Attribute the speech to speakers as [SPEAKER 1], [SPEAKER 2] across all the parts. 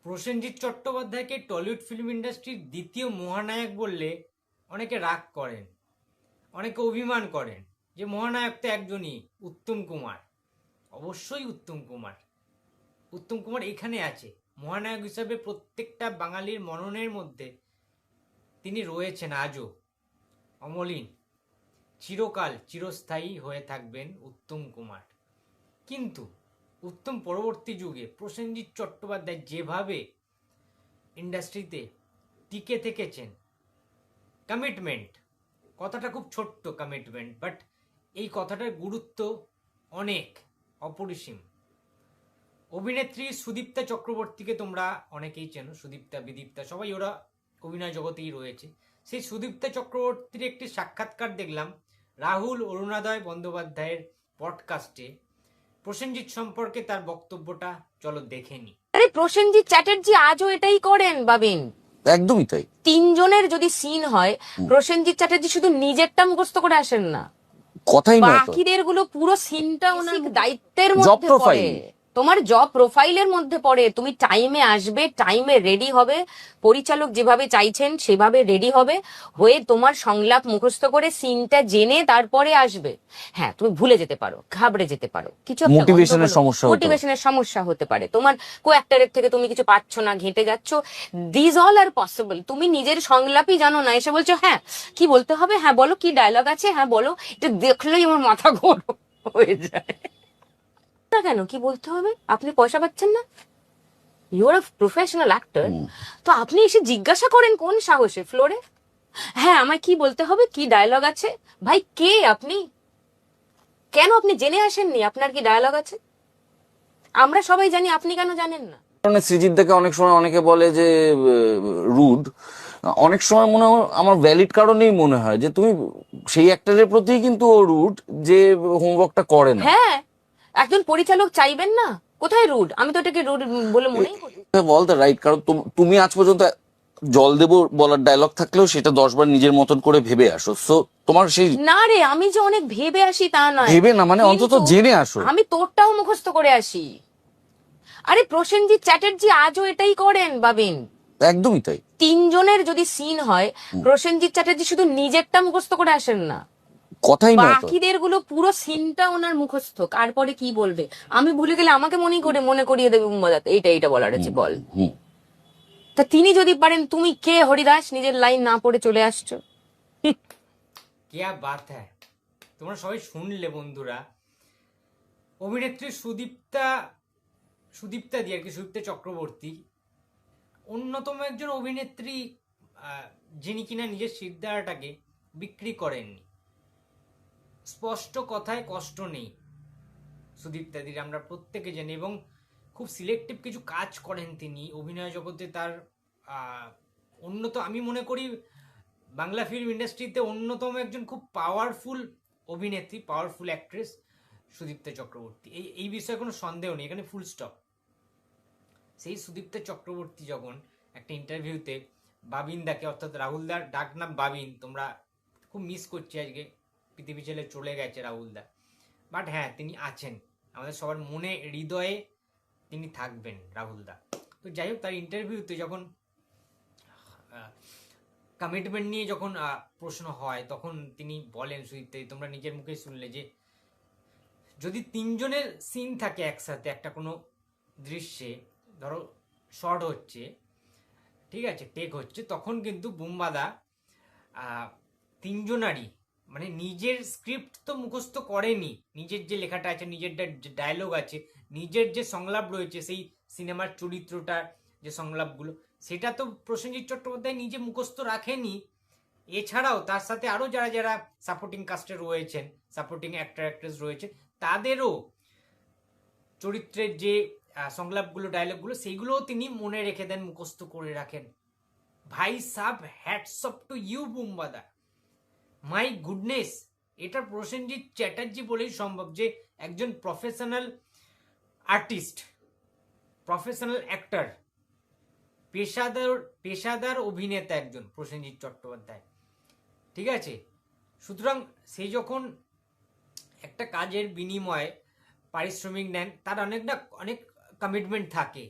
[SPEAKER 1] Prosenjit চট্টোপাধ্যায়কে Tollywood film ইন্ডাস্ট্রির দ্বিতীয় মহানায়ক বললে অনেকে রাগ করেন, অনেকে অভিমান করেন যে মহানায়ক তো একজনই, উত্তম কুমার। অবশ্যই উত্তম কুমার এখানে আছে মহানায়ক হিসাবে, প্রত্যেকটা বাঙালির মননের মধ্যে তিনি রয়েছেন আজও অমলিন, চিরকাল চিরস্থায়ী হয়ে থাকবেন উত্তম কুমার। কিন্তু উত্তম পরবর্তী যুগে প্রসেনজিৎ চট্টোপাধ্যায় যেভাবে ইন্ডাস্ট্রিতে টিকে থেকেছেন, কমিটমেন্ট, কথাটা খুব ছোট্ট কমিটমেন্ট, বাট এই কথাটার গুরুত্ব অনেক, অপরিসীম। অভিনেত্রী সুদীপ্তা চক্রবর্তীকে তোমরা অনেকেই চেনো, সুদীপ্তা বিদীপ্তা সবাই ওরা অভিনয় জগতেই রয়েছে। সেই সুদীপ্তা চক্রবর্তীর একটি সাক্ষাৎকার দেখলাম রাহুল অরুণোদয় বন্দ্যোপাধ্যায়ের পডকাস্টে। প্রসেনজিৎ সম্পর্কে তার বক্তব্যটা চলো দেখে নি।
[SPEAKER 2] আরে প্রসেনজিৎ চ্যাটার্জি আজও এটাই করেন বাবিন,
[SPEAKER 3] একদমই তাই।
[SPEAKER 2] তিনজনের যদি সিন হয়, প্রসেনজিৎ চ্যাটার্জি শুধু নিজেরটা মুখস্থ করে আসেন না,
[SPEAKER 3] কথাই নয় তো,
[SPEAKER 2] বাকিদের গুলো পুরো সিনটা ওনার দায়িত্বের
[SPEAKER 3] জব
[SPEAKER 2] মধ্যে পড়ে,
[SPEAKER 3] প্রোফাইল,
[SPEAKER 2] তোমার জব প্রোফাইলের মধ্যে পড়ে। তুমি টাইমে আসবে, টাইমে রেডি হবে, পরিচালক যেভাবে চাইছেন সেভাবে রেডি হবে, হয়ে তোমার সংলাপ মুখস্থ করে সিনটা জেনে তারপরে আসবে। হ্যাঁ, তুমি ভুলে যেতে পারো, ঘাবড়ে যেতে পারো, কিছু মোটিভেশনের সমস্যা হতে পারে, তোমার কো অ্যাক্টরের থেকে তুমি কিছু পাচ্ছ না, ঘেঁটে যাচ্ছ, দিস অল আর পসিবল। তুমি নিজের সংলাপই জানো না, এসে বলছো হ্যাঁ কি বলতে হবে, হ্যাঁ বলো কি ডায়লগ আছে, হ্যাঁ বলো, এটা দেখলেই আমার মাথা গরম হয়ে যায়। না কেন, কি বলতে হবে? আপনি পয়সা পাচ্ছেন না, ইউ আর প্রফেশনাল অ্যাক্টর, তো আপনি এসে জিজ্ঞাসা করেন কোন সাহসে ফ্লোরে, হ্যাঁ আমায় কি বলতে হবে, কি ডায়লগ আছে? ভাই কে আপনি? কেন আপনি জেনে আসেননি আপনার কি ডায়লগ আছে? আমরা সবাই জানি, আপনি কেন জানেন না?
[SPEAKER 3] সৃজিতদাকে অনেক সময় অনেকে বলে যে রুড, অনেক সময় মনে হয় আমার ভ্যালিড কারণেই মনে হয় যে তুমি সেই অ্যাক্টরের প্রতি কিন্তু ও রুড, যে হোমওয়ার্কটা করে না।
[SPEAKER 2] হ্যাঁ, একজন পরিচালক চাইবেন না, কোথায় রুড? আমি তো এটাকে রুড বলে মনেই করি।
[SPEAKER 3] বল দ্য রাইট, কারণ তুমি আজ পর্যন্ত জল দেবো বলার ডায়লগ থাকলেও সেটা 10 বার নিজের মতন করে ভেবে আসো, সো তোমার সেই
[SPEAKER 2] না রে, আমি যে অনেক ভেবে আসি তা নয়,
[SPEAKER 3] ভেবে না, মানে অন্তত জেনে আসো।
[SPEAKER 2] আমি তোরটাও মুখস্থ করে আসি। আরে প্রসেনজিৎ চ্যাটার্জি আজও এটাই করেন বাবিন,
[SPEAKER 3] একদমই তাই।
[SPEAKER 2] তিনজনের যদি সিন হয়, প্রসেনজিৎ চ্যাটার্জি শুধু নিজেরটা মুখস্থ করে আসেন না,
[SPEAKER 3] কথাই নয় তো,
[SPEAKER 2] বাকিদের গুলো পুরো সিনটা ওনার মুখস্থ, তারপরে কি বলবে আমি ভুলে গেলে আমাকে মনে করিয়ে দেবে মুম্বাদাতে, এইটা বলার আছে বল। তা তিনি যদি পারেন, তুমি কে হরিদাস নিজের লাইন না পড়ে চলে আসছো?
[SPEAKER 1] क्या बात है। তোমরা সবাই শুনলে বন্ধুরা, অভিনেত্রী সুদীপ্তা দি আর কি, সুদীপ্তা চক্রবর্তী অন্যতম একজন অভিনেত্রী যিনি কিনা নিজের সিদ্ধাটাকে বিক্রি করেননি। স্পষ্ট কথায় কষ্ট নেই সুদীপ্তাদির, আমরা প্রত্যেকে জানি, এবং খুব সিলেক্টিভ কিছু কাজ করেন তিনি অভিনয় জগতে। তার আমি মনে করি বাংলা ফিল্ম ইন্ডাস্ট্রিতে অন্যতম একজন খুব পাওয়ারফুল অভিনেত্রী, পাওয়ারফুল অ্যাক্ট্রেস সুদীপ্তা চক্রবর্তী, এই বিষয়ে কোনো সন্দেহ নেই, এখানে ফুল স্টপ। সেই সুদীপ্তা চক্রবর্তী যখন একটা ইন্টারভিউতে বাবিনদাকে, অর্থাৎ রাহুলদার ডাক নাম বাবিন, তোমরা খুব মিস করছি আজকে, পৃথিবী ছেলে চলে গেছে রাহুলদা, বাট হ্যাঁ তিনি আছেন আমাদের সবার মনে, হৃদয়ে তিনি থাকবেন রাহুলদা। তো যাই হোক, তার ইন্টারভিউতে যখন কমিটমেন্ট নিয়ে যখন প্রশ্ন হয়, তখন তিনি বলেন, সুদীপ্তা, তোমরা নিজের মুখেই শুনলে, যে যদি তিনজনের সিন থাকে একসাথে একটা কোনো দৃশ্যে, ধরো শর্ট হচ্ছে, ঠিক আছে, টেক হচ্ছে, তখন কিন্তু বুম্বাদা তিনজনারই মানে নিজের স্ক্রিপ্ট তো মুখস্থ করেনি, নিজের যে লেখাটা আছে, নিজের যে ডায়লগ আছে, নিজের যে সংলাপ রয়েছে, সেই সিনেমার চরিত্রটার যে সংলাপগুলো, সেটা তো প্রসেনজিৎ চট্টোপাধ্যায় নিজে মুখস্থ রাখেনি। এছাড়াও তার সাথে আরও যারা যারা সাপোর্টিং কাস্টে রয়েছেন, সাপোর্টিং অ্যাক্টর অ্যাক্ট্রেস রয়েছে, তাদেরও চরিত্রের যে সংলাপগুলো, ডায়লগগুলো, সেইগুলোও তিনি মনে রেখে দেন, মুখস্থ করে রাখেন। ভাই সাব, hats off to you Bumbada, my goodness. এটা প্রসেনজিৎ চ্যাটার্জি বলেই সম্ভব, যে একজন প্রফেশনাল আর্টিস্ট, প্রফেশনাল অ্যাক্টর, পেশাদার অভিনেতা একজন প্রসেনজিৎ চট্টোপাধ্যায়, ঠিক আছে। সুতরাং সেই যখন একটা কাজের বিনিময়ে পারিশ্রমিক নেন, তার অনেক কমিটমেন্ট থাকে,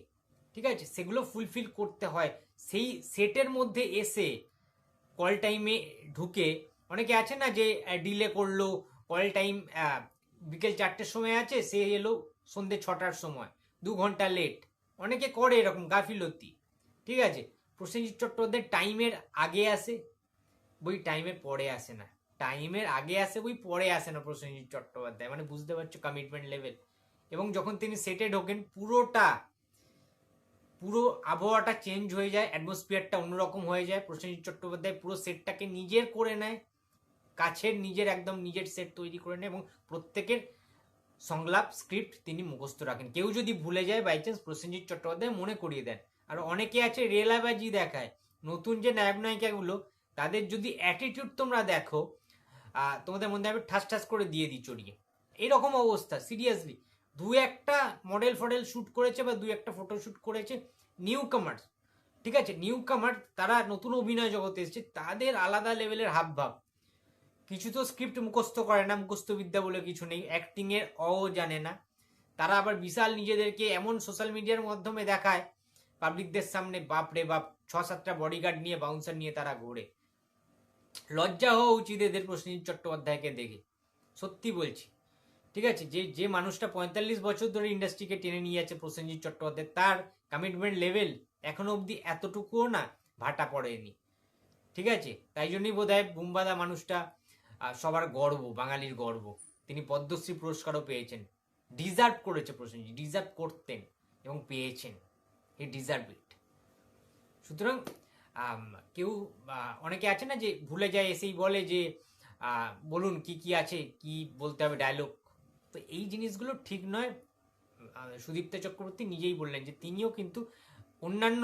[SPEAKER 1] ঠিক আছে, সেগুলো ফুলফিল করতে হয়। সেই সেটের মধ্যে এসে কল টাইমে ঢুকে, অনেকে আছে না যে ডিলে করলো, কল টাইম বিকেল 4টের সময় আছে, সে এলো সন্ধ্যে 6টার সময়, 2 ঘন্টা লেট। অনেকে করে এরকম গাফিলতি। ঠিক আছে, প্রসেনজিৎ চট্টোপাধ্যায় টাইমের আগে আসে, বই টাইমের পরে আসে না। টাইমের আগে আসে, বই পরে আসে না প্রসেনজিৎ চট্টোপাধ্যায়। মানে বুঝতে পারছো কমিটমেন্ট লেভেল। এবং যখন তিনি সেটে ঢোকেন, পুরো আবহাওয়াটা চেঞ্জ হয়ে যায়, অ্যাটমসফিয়ারটা অন্যরকম হয়ে যায়। প্রসেনজিৎ চট্টোপাধ্যায় পুরো সেটটাকে নিজের করে নেয়, কাছের নিজের, একদম নিজের সেট তৈরি করে নেয়, এবং প্রত্যেকের সংলাপ স্ক্রিপ্ট তিনি মুখস্থ রাখেন। কেউ যদি ভুলে যায় বাই চান্স, প্রসেনজিৎ চট্টোপাধ্যায় মনে করিয়ে দেন। আর অনেকে আছে রেলাবাজি দেখায়। নতুন যে নায়ক নায়িকাগুলো, তাদের যদি অ্যাটিটিউড তোমরা দেখো, তোমাদের মধ্যে আমি ঠাস ঠাস করে দিয়ে দিই চড়িয়ে। এরকম অবস্থা, সিরিয়াসলি। দু একটা মডেল ফডেল শ্যুট করেছে বা দু একটা ফটো শ্যুট করেছে নিউ কামার্স, ঠিক আছে, নিউ কামার, তারা নতুন অভিনয় জগতে এসেছে, তাদের আলাদা লেভেলের হাব ভাব। কিছু তো স্ক্রিপ্ট মুখস্থ করে না, মুখস্থ বিদ্যা বলে কিছু নেই, অ্যাক্টিং এর জানে না। তারা আবার বিশাল নিজেদেরকে এমন সোশ্যাল মিডিয়ার মাধ্যমে দেখায় পাবলিকদের সামনে, বাপরে বাপ, 6-7টা বডিগার্ড নিয়ে, বাউন্সার নিয়ে তারা ঘোরে। লজ্জা হওয়া উচিত এদের প্রসেনজিৎ চট্টোপাধ্যায়কে দেখে, সত্যি বলছি। ঠিক আছে, যে মানুষটা 45 বছর ধরে ইন্ডাস্ট্রিকে টেনে নিয়ে যাচ্ছে, প্রসেনজিৎ চট্টোপাধ্যায়, তার কমিটমেন্ট লেভেল এখনো অবধি এতটুকুও না ভাটা পড়েনি। ঠিক আছে, তাই জন্যই বোধ হয় বুম্বাদা মানুষটা সবার গর্ব, বাঙালির গর্ব। তিনি পদ্মশ্রী পুরস্কারও পেয়েছেন। ডিজার্ভ করেছে প্রসেনজিৎ, ডিজার্ভ করতেন এবং পেয়েছেন, হি ডিজার্ভ ইট। সুতরাং কেউ অনেকে আছে না যে ভুলে যায়, এসেই বলে যে বলুন কি কি আছে, কি বলতে হবে ডায়লগ। তো এই জিনিসগুলো ঠিক নয়। সুদীপ্তা চক্রবর্তী নিজেই বললেন যে তিনিও কিন্তু অন্যান্য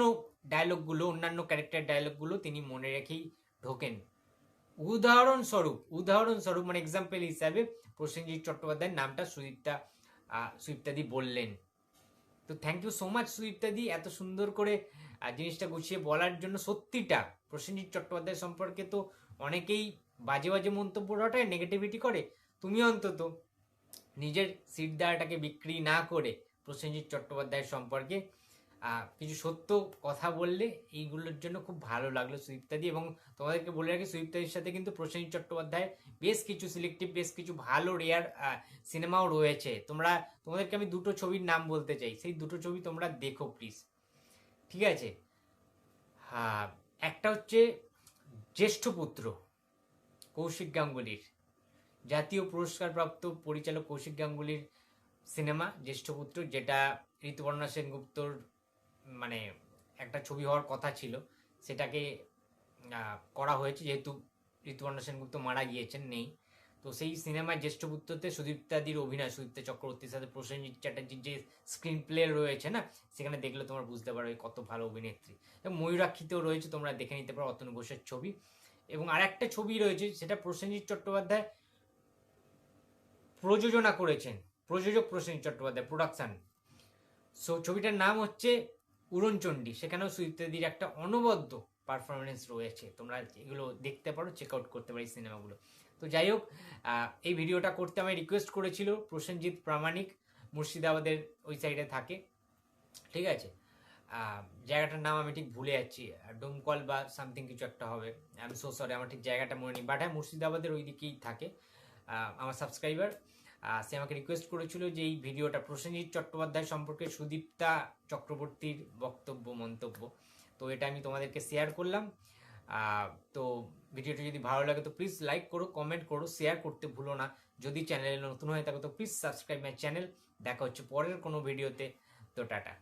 [SPEAKER 1] ডায়লগগুলো, অন্যান্য ক্যারেক্টার ডায়লগগুলো তিনি মনে রেখেই ঢোকেন। উদাহরণস্বরূপ মানে এক্সাম্পল হিসাবে প্রসেনজিৎ চট্টোপাধ্যায়ের নামটা সুদীপ্তাদি বললেন। তো থ্যাংক ইউ সো মাচ সুদীপ্তাদি, এত সুন্দর করে জিনিসটা গুছিয়ে বলার জন্য। সত্যিটা প্রসেনজিৎ চট্টোপাধ্যায় সম্পর্কে তো অনেকেই বাজে বাজে মন্তব্য রটায়, নেগেটিভিটি করে। তুমি অন্তত নিজের সিট দেওয়াটাকে বিক্রি না করে প্রসেনজিৎ চট্টোপাধ্যায়ের সম্পর্কে কিছু সত্য কথা বললে, এইগুলোর জন্য খুব ভালো লাগলো সুদীপ্তাদি। এবং তোমাদেরকে বলে রাখি, সুদীপ্তাদির সাথে কিন্তু প্রসেনজিৎ চট্টোপাধ্যায়ের বেশ কিছু সিলেক্টিভ, বেশ কিছু ভালো রেয়ার সিনেমাও রয়েছে। তোমাদেরকে আমি দুটো ছবির নাম বলতে চাই, সেই দুটো ছবি তোমরা দেখো প্লিজ। ঠিক আছে, একটা হচ্ছে জ্যেষ্ঠ পুত্র, কৌশিক গাঙ্গুলির, জাতীয় পুরস্কারপ্রাপ্ত পরিচালক কৌশিক গাঙ্গুলির সিনেমা জ্যেষ্ঠ পুত্র, যেটা ঋতুপর্ণা সেনগুপ্তর মানে একটা ছবি হওয়ার কথা ছিল, সেটাকে করা হয়েছে, যেহেতু ঋতুপর্ণা সেনগুপ্ত মারা গিয়েছেন, নেই। তো সেই সিনেমায় জ্যেষ্ঠ পুত্রতে সুদীপ্তাদির অভিনয়, সুদীপ্তা চক্রবর্তীর সাথে প্রসেনজিৎ চ্যাটার্জির যে স্ক্রিন প্লে রয়েছে না, সেখানে দেখলে তোমরা বুঝতে পারবে কত ভালো অভিনেত্রী। এবং ময়ূরাক্ষীতেও রয়েছে, তোমরা দেখে নিতে পারো, অতনু ঘোষের ছবি। এবং আর একটা ছবি রয়েছে, সেটা প্রসেনজিৎ চট্টোপাধ্যায় প্রযোজনা করেছেন, প্রযোজক প্রসেনজিৎ চট্টোপাধ্যায়, প্রোডাকশন। সো ছবিটার নাম হচ্ছে উড়নচণ্ডী। সেখানেও সুদীপ্তাদির একটা অনবদ্য পারফরমেন্স রয়েছে, তোমরা এগুলো দেখতে পারো, চেক আউট করতে পারো এই সিনেমাগুলো। তো যাই হোক, এই ভিডিওটা করতে আমায় রিকোয়েস্ট করেছিল প্রসেনজিৎ প্রামাণিক, মুর্শিদাবাদের ওই সাইডে থাকে। ঠিক আছে, জায়গাটার নাম আমি ঠিক ভুলে যাচ্ছি, ডোমকল বা সামথিং কিছু একটা হবে, আমি সো সরি, আমার ঠিক জায়গাটা মনে নেই, বাট হ্যাঁ মুর্শিদাবাদের ওই দিকেই থাকে আমার সাবস্ক্রাইবার। সে আমাকে রিকোয়েস্ট করেছিল যে এই ভিডিওটা প্রসেনজিৎ চট্টোপাধ্যায় সম্পর্কে সুদীপ্তা চক্রবর্তীর বক্তব্য, মন্তব্য, তো এটা আমি তোমাদেরকে শেয়ার করলাম। তো ভিডিওটা যদি ভালো লাগে তো প্লিজ লাইক করো, কমেন্ট করো, শেয়ার করতে ভুলো না। যদি চ্যানেলে নতুন হয়ে থাকো তো প্লিজ সাবস্ক্রাইব মাই চ্যানেল। দেখা হচ্ছে পরের কোনো ভিডিওতে। তো টাটা।